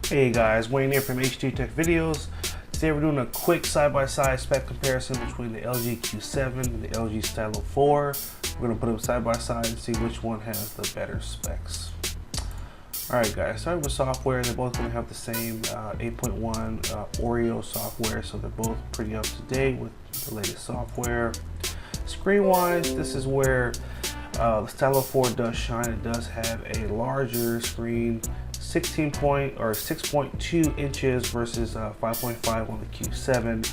Hey guys, Wayne here from H2 Tech Videos. Today we're doing a quick side-by-side spec comparison between the LG Q7 and the LG Stylo 4. We're going to put them side by side and see which one has the better specs. Alright guys, starting with software, they're both going to have the same 8.1 Oreo software, so they're both pretty up to date with the latest software. Screen-wise, this is where the Stylo 4 does shine. It does have a larger screen, 6.2 inches versus 5.5 on the Q7.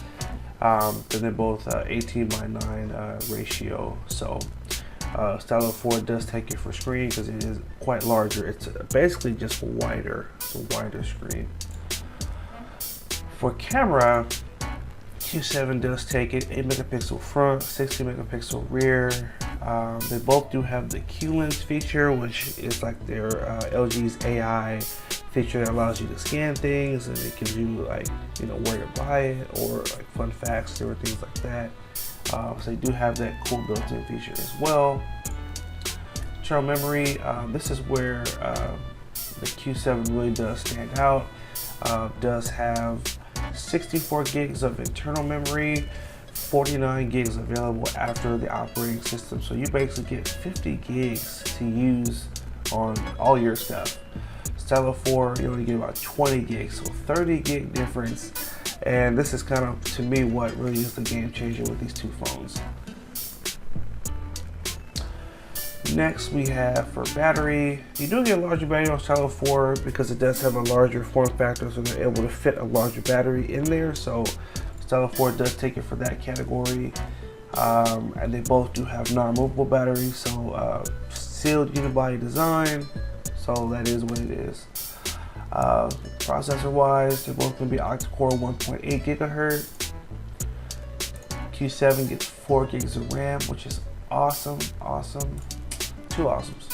Then they're both 18:9 ratio. So Stylo 4 does take it for screen because it is quite larger. It's basically just wider. It's a wider screen. For camera, Q7 does take it 8 megapixel front, 16 megapixel rear. They both do have the Q lens feature, which is like their LG's AI feature that allows you to scan things, and it gives you like, you know, where to buy it or like fun facts or things like that. So they do have that cool built-in feature as well. Internal memory, this is where the Q7 really does stand out. Does have 64 gigs of internal memory, 49 gigs available after the operating system. So you basically get 50 gigs to use on all your stuff. Stylo 4, you only get about 20 gigs, so 30 gig difference. And this is kind of, to me, what really is the game changer with these two phones. Next we have for battery, you do get a larger battery on Stylo 4 because it does have a larger form factor, so they're able to fit a larger battery in there. So Stylo 4 does take it for that category. And they both do have non-movable batteries, so sealed unibody design, so that is what it is. Processor wise, they're both going to be octa-core 1.8 gigahertz. Q7 gets 4 gigs of RAM, which is awesome. Two awesomes.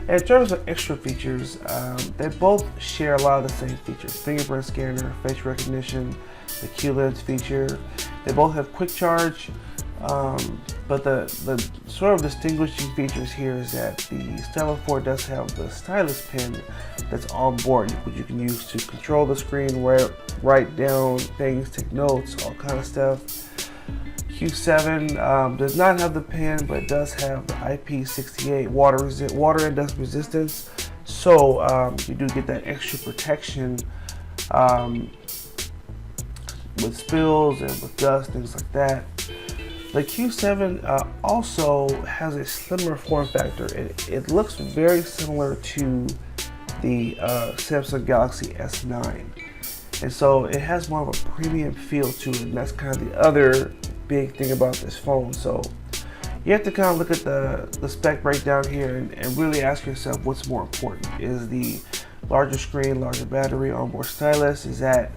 And in terms of extra features, they both share a lot of the same features: fingerprint scanner, face recognition, the Q lens feature. They both have quick charge, but the sort of distinguishing features here is that the Stylo 4 does have the stylus pen that's on board, which you can use to control the screen, write down things, take notes, all kind of stuff. Q7 does not have the pen, but it does have the IP68 water and dust resistance, so you do get that extra protection with spills and with dust, things like that. The Q7 also has a slimmer form factor. It looks very similar to the Samsung Galaxy S9, and so it has more of a premium feel to it, and that's kind of the other big thing about this phone. So you have to kind of look at the spec breakdown here and really ask yourself what's more important. Is the larger screen, larger battery, onboard stylus, is that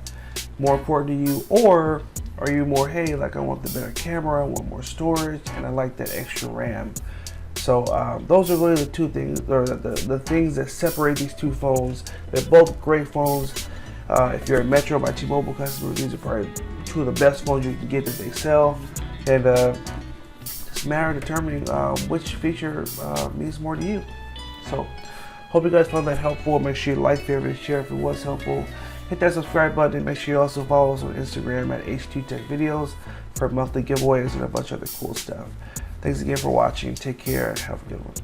more important to you, or are you more, hey, like I want the better camera, I want more storage, and I like that extra RAM? So those are really the two things, or the things that separate these two phones. They're both great phones. If you're a Metro by T-Mobile customer, these are probably two of the best phones you can get that they sell. And it's a matter of determining which feature means more to you. So hope you guys found that helpful. Make sure you like, favorite, and share if it was helpful. Hit that subscribe button, and make sure you also follow us on Instagram at H2 Tech Videos for monthly giveaways and a bunch of other cool stuff. Thanks again for watching. Take care and have a good one.